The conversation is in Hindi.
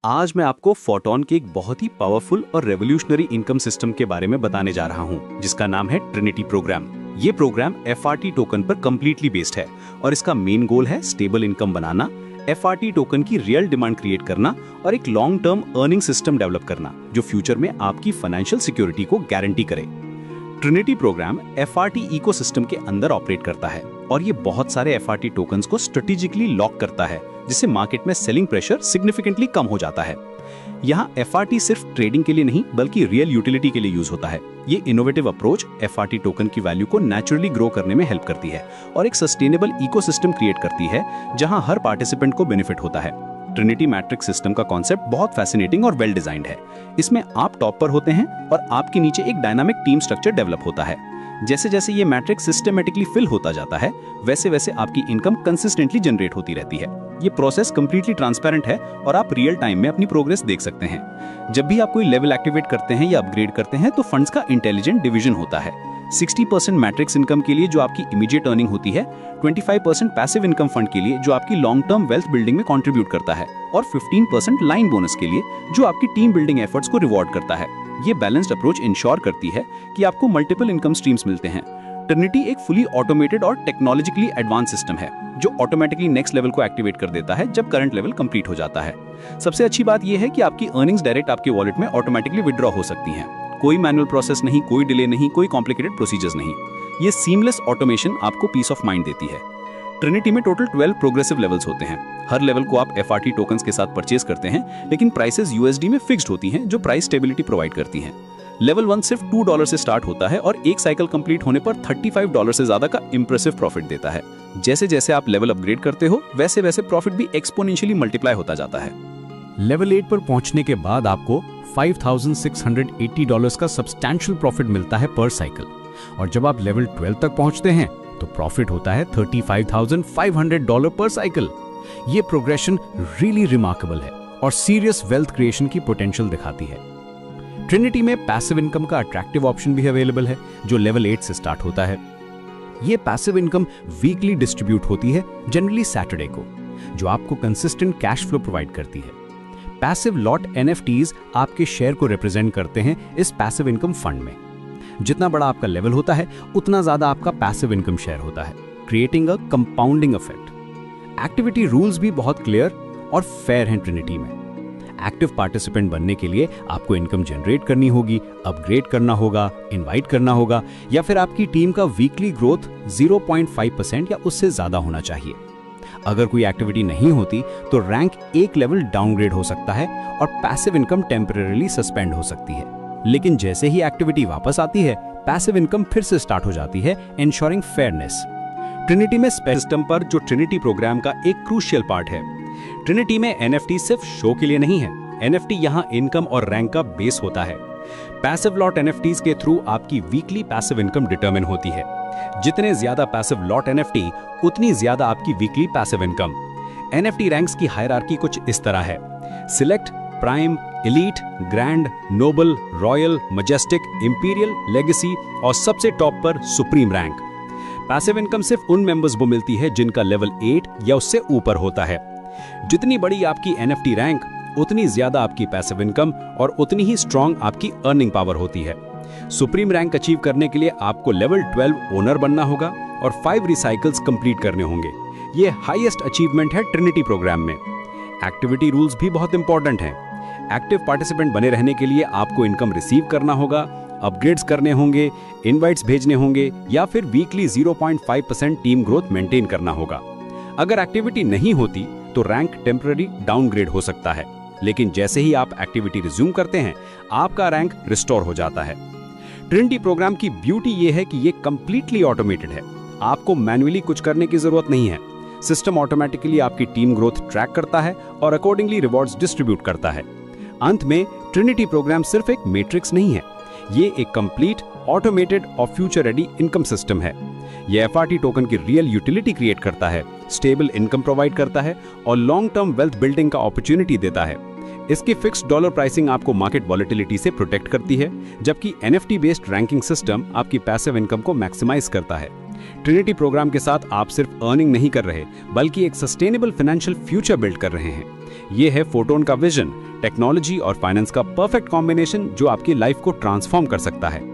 आज मैं आपको फोटोन के एक बहुत ही पावरफुल और रेवोल्यूशनरी इनकम सिस्टम के बारे में बताने जा रहा हूं, जिसका नाम है ट्रिनिटी प्रोग्राम। ये प्रोग्राम एफआरटी टोकन पर कंप्लीटली बेस्ड है और इसका मेन गोल है स्टेबल इनकम बनाना, एफआरटी टोकन की रियल डिमांड क्रिएट करना और एक long term earning system develop करना जो फ्यूचर में आपकी फाइनेंशियल सिक्योरिटी को गारंटी करे। ट्रिनिटी प्रोग्राम एफआरटी इकोसिस्टम के अंदर ऑपरेट करता है और ये बहुत सारे एफआरटी टोकन्स को स्ट्रेटेजिकली लॉक करता है, जिससे मार्केट में सेलिंग प्रेशर सिग्निफिकेंटली कम हो जाता है। यहाँ एफआरटी सिर्फ ट्रेडिंग के लिए नहीं बल्कि रियल यूटिलिटी के लिए यूज होता है। ये इनोवेटिव अप्रोच एफआरटी टोकन की वैल्यू को नेचुरली ग्रो करने में हेल्प करती है और एक सस्टेनेबल इकोसिस्टम क्रिएट करती है जहाँ हर पार्टिसिपेंट को बेनिफिट होता है। ट्रिनिटी मैट्रिक्स सिस्टम का कॉन्सेप्ट बहुत फैसिनेटिंग और वेल डिजाइंड है। इसमें आप टॉप पर होते हैं और आपके नीचे एक डायनामिक टीम स्ट्रक्चर डेवलप होता है। जैसे जैसे ये मैट्रिक्स सिस्टमेटिकली फिल होता जाता है, वैसे वैसे आपकी इनकम कंसिस्टेंटली जनरेट होती रहती है। ये प्रोसेस कंप्लीटली ट्रांसपेरेंट है और आप रियल टाइम में अपनी प्रोग्रेस देख सकते हैं। जब भी आप कोई लेवल एक्टिवेट करते हैं या अपग्रेड करते हैं तो फंड्स का इंटेलिजेंट डिवीजन होता है। 60% मैट्रिक्स इनकम के लिए जो आपकी इमीडिएट अर्निंग होती है, 25% पैसिव इनकम फंड के लिए जो आपकी लॉन्ग टर्म वेल्थ बिल्डिंग में कंट्रीब्यूट करता है और 15% लाइन बोनस के लिए जो आपकी टीम बिल्डिंग एफर्ट्स को रिवॉर्ड करता है। ये बैलेंस्ड अप्रोच इंश्योर करती है कि आपको मल्टीपल इनकम स्ट्रीम्स मिलते हैं। ट्रिनिटी एक फुली ऑटोमेटेड और टेक्नोलॉजिकली एडवांस सिस्टम है जो ऑटोमेटिकली नेक्स्ट लेवल को एक्टिवेट कर देता है जब करंट लेवल कंप्लीट हो जाता है। सबसे अच्छी बात यह है कि आपकी अर्निंग्स डायरेक्ट आपके वॉलेट में ऑटोमेटिकली विड्रॉ हो सकती हैं। कोई मैनुअल प्रोसेस नहीं, कोई डिले नहीं, कोई कॉम्प्लिकेटेड प्रोसीजर्स नहीं। ये सीमलेस ऑटोमेशन आपको पीस ऑफ माइंड देती है। ट्रिनिटी में टोटल 12 प्रोग्रेसिव लेवल्स होते हैं। हर लेवल को आप एफआरटी टोकन्स के साथ परचेज करते हैं, लेकिन प्राइसेस यूएसडी में फिक्स्ड होती हैं जो प्राइस स्टेबिलिटी प्रोवाइड करती हैं। लेवल 1 सिर्फ $2 से स्टार्ट होता है और एक साइकिल कंप्लीट होने पर $35 से ज्यादा का इंप्रेसिव प्रॉफिट देता है। जैसे जैसे आप लेवल अपग्रेड करते हो वैसे वैसे प्रॉफिट भी एक्सपोनेंशियली मल्टीप्लाई होता जाता है। लेवल 8 पर पहुंचने के बाद आपको $5,680 का सब्सटैंशियल प्रॉफिट मिलता है पर साइकिल और जब आप लेवल 12 तक पहुंचते हैं तो प्रॉफिट होता है $35,500 पर साइकिल। ये प्रोग्रेशन रियली रिमार्केबल है और सीरियस वेल्थ क्रिएशन की पोटेंशियल दिखाती है। ट्रिनिटी में पैसिव इनकम का अट्रैक्टिव ऑप्शन भी अवेलेबल है जो लेवल 8 से स्टार्ट होता है। ये पैसिव इनकम वीकली डिस्ट्रीब्यूट होती है, जनरली सैटरडे को, जो आपको कंसिस्टेंट कैश फ्लो प्रोवाइड करती है। पैसिव लॉट एनएफटीज आपके शेयर को रिप्रेजेंट करते हैं इस पैसिव इनकम फंड में। जितना बड़ा आपका लेवल होता है उतना ज्यादा आपका पैसिव इनकम शेयर होता है, creating a compounding effect. Activity rules भी बहुत क्लियर और फेयर हैं ट्रिनिटी में। एक्टिव पार्टिसिपेंट बनने के लिए आपको इनकम जनरेट करनी होगी, अपग्रेड करना होगा, इनवाइट करना होगा या फिर आपकी टीम का वीकली ग्रोथ 0.5% या उससे ज्यादा होना चाहिए। अगर कोई एक्टिविटी नहीं होती तो रैंक एक लेवल डाउनग्रेड हो सकता है और पैसिव इनकम टेम्परेरीली सस्पेंड हो सकती है। लेकिन जैसे ही एक्टिविटी वापस आती है, पैसिव इनकम फिर से स्टार्ट हो जाती है, एंश्योरिंग फेयरनेस। ट्रिनिटी में सिस्टम पर जो ट्रिनिटी प्रोग्राम का एक क्रूशियल पार्ट है। ट्रिनिटी में एनएफटी सिर्फ शो के लिए नहीं है, एनएफटी यहाँ इनकम और रैंक का बेस होता है। पैसिव लॉट एनएफटीज के थ्रू आपकी वीकली पैसिव इनकम डिटरमिन होती है। जितने ज्यादा पैसिव लॉट एनएफटी उतनी ज्यादा आपकी weekly passive income. NFT ranks की हायरार्की कुछ इस तरह है: select, prime, elite, grand, noble, royal, majestic, imperial, legacy और सबसे टॉप पर सुप्रीम रैंक। पैसिव इनकम सिर्फ उन मेंबर्स को मिलती है जिनका लेवल 8 या उससे ऊपर होता है। जितनी बड़ी आपकी एनएफटी रैंक उतनी ज्यादा आपकी पैसिव इनकम और उतनी ही स्ट्रांग आपकी अर्निंग पावर होती है। सुप्रीम रैंक अचीव करने के लिए आपको लेवल 12 ओनर बनना होगा और 5 रिसाइकल्स कंप्लीट करने होंगे। ये हाईएस्ट अचीवमेंट है ट्रिनिटी प्रोग्राम में। एक्टिविटी रूल्स भी बहुत इंपॉर्टेंट हैं। एक्टिव पार्टिसिपेंट बने रहने के लिए आपको इनकम रिसीव करना होगा, अपग्रेड्स करने होंगे, इनवाइट्स भेजने होंगे या फिर वीकली 0.5% टीम ग्रोथ मेंटेन करना होगा। अगर एक्टिविटी नहीं होती तो रैंक टेम्पररी डाउनग्रेड हो सकता है, लेकिन जैसे ही आप एक्टिविटी रिज्यूम करते हैं आपका रैंक रिस्टोर हो जाता है। ट्रिनिटी प्रोग्राम की ब्यूटी यह है कि यह कंप्लीटली ऑटोमेटेड है। आपको मैन्युअली कुछ करने की जरूरत नहीं है। सिस्टम ऑटोमेटिकली आपकी टीम ग्रोथ ट्रैक करता है और अकॉर्डिंगली रिवॉर्ड्स डिस्ट्रीब्यूट करता है। अंत में ट्रिनिटी प्रोग्राम सिर्फ एक मैट्रिक्स नहीं है, ये एक कंप्लीट ऑटोमेटेड और फ्यूचर रेडी इनकम सिस्टम है। यह एफआरटी टोकन की रियल यूटिलिटी क्रिएट करता है, स्टेबल इनकम प्रोवाइड करता है और लॉन्ग टर्म वेल्थ बिल्डिंग का अपॉर्चुनिटी देता है। इसकी फिक्स्ड डॉलर प्राइसिंग आपको मार्केट वॉलेटिलिटी से प्रोटेक्ट करती है, जबकि एनएफटी बेस्ड रैंकिंग सिस्टम आपकी पैसिव इनकम को मैक्सिमाइज करता है। ट्रिनिटी प्रोग्राम के साथ आप सिर्फ अर्निंग नहीं कर रहे, बल्कि एक सस्टेनेबल फाइनेंशियल फ्यूचर बिल्ड कर रहे हैं। ये है फोटोन का विजन, टेक्नोलॉजी और फाइनेंस का परफेक्ट कॉम्बिनेशन जो आपकी लाइफ को ट्रांसफॉर्म कर सकता है।